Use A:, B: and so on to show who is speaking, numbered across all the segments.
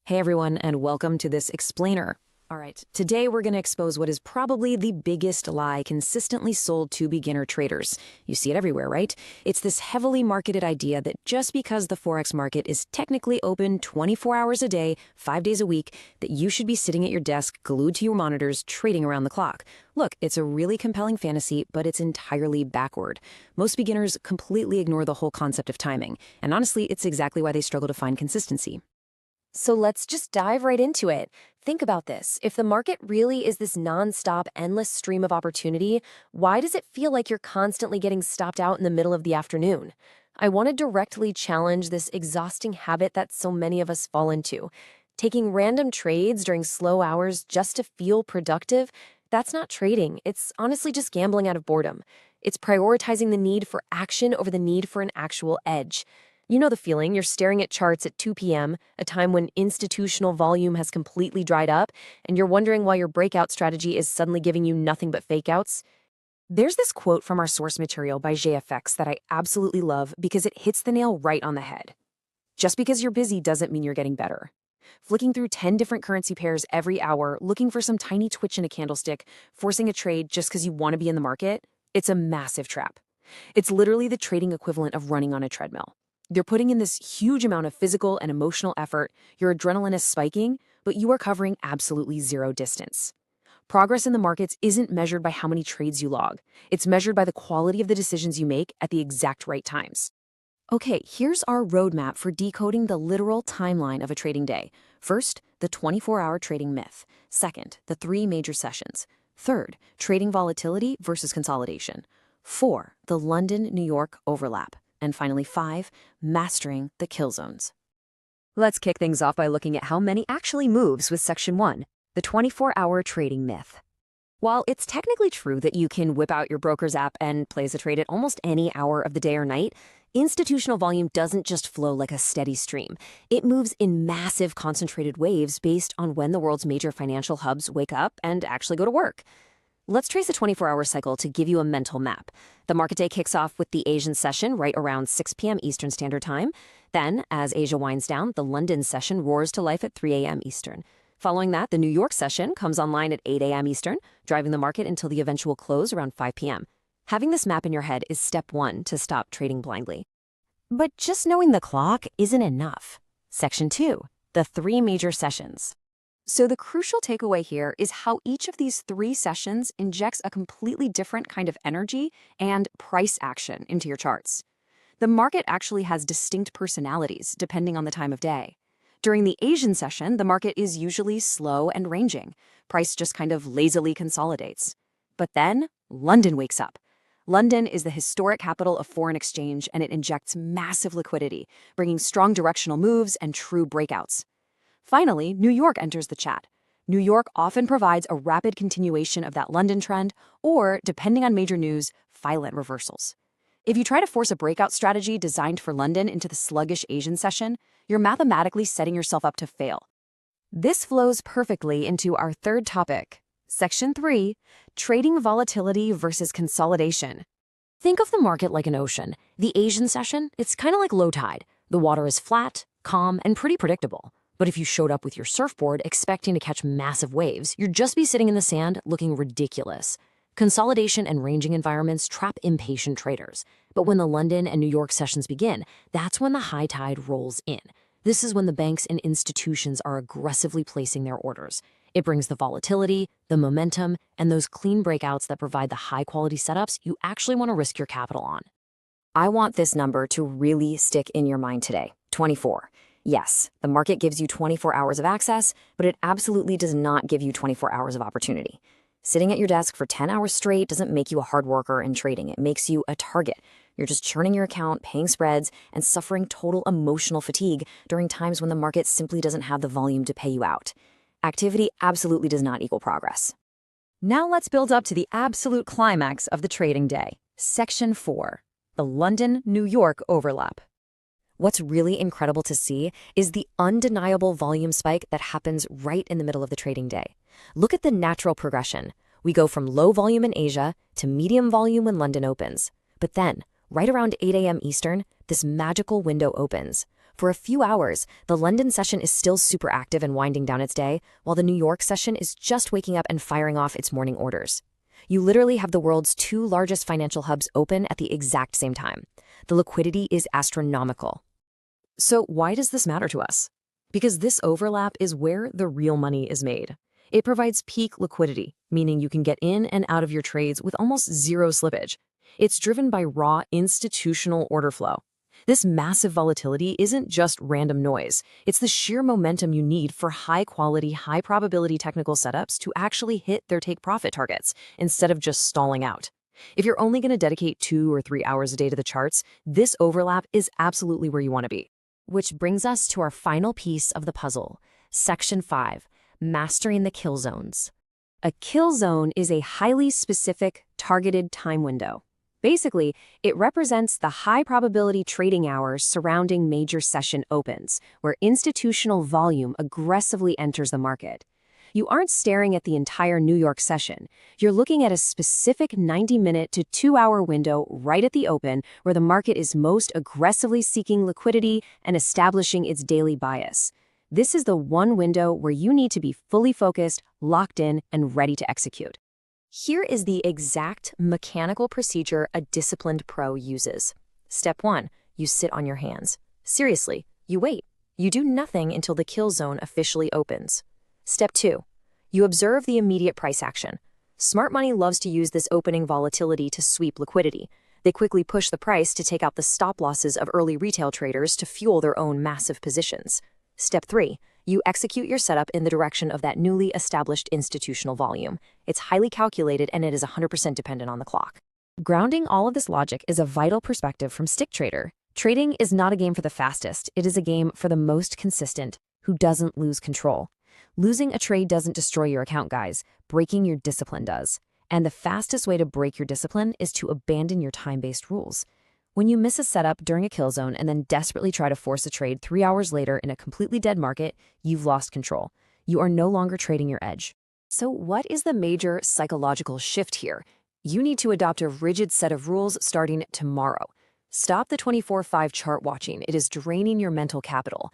A: Hey everyone, and welcome to this explainer. All right, today we're going to expose what is probably the biggest lie consistently sold to beginner traders. You see it everywhere, right? It's this heavily marketed idea that just because the Forex market is technically open 24 hours a day, 5 days a week, that you should be sitting at your desk, glued to your monitors, trading around the clock. Look, it's a really compelling fantasy, but it's entirely backward. Most beginners completely ignore the whole concept of timing, and honestly, it's exactly why they struggle to find consistency.
B: So let's just dive right into it. Think about this. If the market really is this nonstop, endless stream of opportunity, why does it feel like you're constantly getting stopped out in the middle of the afternoon? I want to directly challenge this exhausting habit that so many of us fall into. Taking random trades during slow hours just to feel productive, that's not trading. It's honestly just gambling out of boredom. It's prioritizing the need for action over the need for an actual edge. You know the feeling. You're staring at charts at 2 p.m., a time when institutional volume has completely dried up, and you're wondering why your breakout strategy is suddenly giving you nothing but fakeouts. There's this quote from our source material by JFX that I absolutely love because it hits the nail right on the head. Just because you're busy doesn't mean you're getting better. Flicking through 10 different currency pairs every hour, looking for some tiny twitch in a candlestick, forcing a trade just because you want to be in the market, it's a massive trap. It's literally the trading equivalent of running on a treadmill. You're putting in this huge amount of physical and emotional effort, your adrenaline is spiking, but you are covering absolutely zero distance. Progress in the markets isn't measured by how many trades you log. It's measured by the quality of the decisions you make at the exact right times. Okay, here's our roadmap for decoding the literal timeline of a trading day. First, the 24-hour trading myth. Second, the 3 major sessions. Third, trading volatility versus consolidation. 4, the London-New York overlap. And finally 5, mastering the kill zones. Let's kick things off by looking at how money actually moves with Section 1, the 24-hour trading myth. While it's technically true that you can whip out your broker's app and place a trade at almost any hour of the day or night, institutional volume doesn't just flow like a steady stream. It moves in massive concentrated waves based on when the world's major financial hubs wake up and actually go to work. Let's trace a 24-hour cycle to give you a mental map. The market day kicks off with the Asian session right around 6 p.m. Eastern Standard Time. Then, as Asia winds down, the London session roars to life at 3 a.m. Eastern. Following that, the New York session comes online at 8 a.m. Eastern, driving the market until the eventual close around 5 p.m. Having this map in your head is step 1 to stop trading blindly. But just knowing the clock isn't enough. Section 2, the 3 major sessions. So the crucial takeaway here is how each of these 3 sessions injects a completely different kind of energy and price action into your charts. The market actually has distinct personalities depending on the time of day. During the Asian session, the market is usually slow and ranging. Price just kind of lazily consolidates. But then, London wakes up. London is the historic capital of foreign exchange, and it injects massive liquidity, bringing strong directional moves and true breakouts. Finally, New York enters the chat. New York often provides a rapid continuation of that London trend, or, depending on major news, violent reversals. If you try to force a breakout strategy designed for London into the sluggish Asian session, you're mathematically setting yourself up to fail. This flows perfectly into our third topic, Section 3, trading volatility versus consolidation. Think of the market like an ocean. The Asian session, it's kind of like low tide. The water is flat, calm, and pretty predictable. But if you showed up with your surfboard expecting to catch massive waves, you'd just be sitting in the sand looking ridiculous. Consolidation and ranging environments trap impatient traders. But when the London and New York sessions begin, that's when the high tide rolls in. This is when the banks and institutions are aggressively placing their orders. It brings the volatility, the momentum, and those clean breakouts that provide the high-quality setups you actually want to risk your capital on. I want this number to really stick in your mind today, 24. Yes, the market gives you 24 hours of access, but it absolutely does not give you 24 hours of opportunity. Sitting at your desk for 10 hours straight doesn't make you a hard worker in trading. It makes you a target. You're just churning your account, paying spreads, and suffering total emotional fatigue during times when the market simply doesn't have the volume to pay you out. Activity absolutely does not equal progress. Now let's build up to the absolute climax of the trading day. Section 4, the London-New York overlap. What's really incredible to see is the undeniable volume spike that happens right in the middle of the trading day. Look at the natural progression. We go from low volume in Asia to medium volume when London opens. But then, right around 8 a.m. Eastern, this magical window opens. For a few hours, the London session is still super active and winding down its day, while the New York session is just waking up and firing off its morning orders. You literally have the world's two largest financial hubs open at the exact same time. The liquidity is astronomical.
A: So why does this matter to us? Because this overlap is where the real money is made. It provides peak liquidity, meaning you can get in and out of your trades with almost zero slippage. It's driven by raw institutional order flow. This massive volatility isn't just random noise. It's the sheer momentum you need for high-quality, high-probability technical setups to actually hit their take-profit targets instead of just stalling out. If you're only going to dedicate 2 or 3 hours a day to the charts, this overlap is absolutely where you want to be.
B: Which brings us to our final piece of the puzzle, Section 5, Mastering the Kill Zones.
A: A kill zone is a highly specific, targeted time window. Basically, it represents the high-probability trading hours surrounding major session opens, where institutional volume aggressively enters the market. You aren't staring at the entire New York session. You're looking at a specific 90-minute to 2-hour window right at the open where the market is most aggressively seeking liquidity and establishing its daily bias. This is the one window where you need to be fully focused, locked in, and ready to execute.
B: Here is the exact mechanical procedure a disciplined pro uses. Step 1, you sit on your hands. Seriously, you wait. You do nothing until the kill zone officially opens. Step 2, you observe the immediate price action. Smart money loves to use this opening volatility to sweep liquidity. They quickly push the price to take out the stop losses of early retail traders to fuel their own massive positions. Step 3, you execute your setup in the direction of that newly established institutional volume. It's highly calculated and it is 100% dependent on the clock.
A: Grounding all of this logic is a vital perspective from Stick Trader. Trading is not a game for the fastest. It is a game for the most consistent, who doesn't lose control. Losing a trade doesn't destroy your account, guys. Breaking your discipline does. And the fastest way to break your discipline is to abandon your time-based rules. When you miss a setup during a kill zone and then desperately try to force a trade 3 hours later in a completely dead market, you've lost control. You are no longer trading your edge. So what is the major psychological shift here? You need to adopt a rigid set of rules starting tomorrow. Stop the 24/5 chart watching. It is draining your mental capital.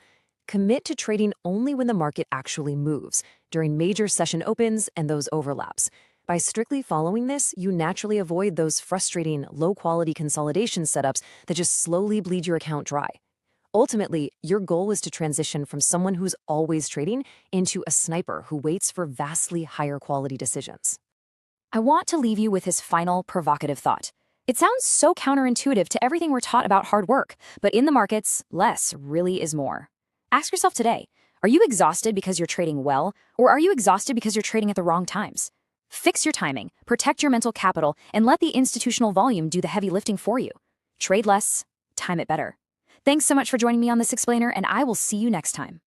A: Commit to trading only when the market actually moves, during major session opens and those overlaps. By strictly following this, you naturally avoid those frustrating, low-quality consolidation setups that just slowly bleed your account dry. Ultimately, your goal is to transition from someone who's always trading into a sniper who waits for vastly higher quality decisions.
B: I want to leave you with his final provocative thought. It sounds so counterintuitive to everything we're taught about hard work, but in the markets, less really is more. Ask yourself today, are you exhausted because you're trading well, or are you exhausted because you're trading at the wrong times? Fix your timing, protect your mental capital, and let the institutional volume do the heavy lifting for you. Trade less, time it better. Thanks so much for joining me on this explainer, and I will see you next time.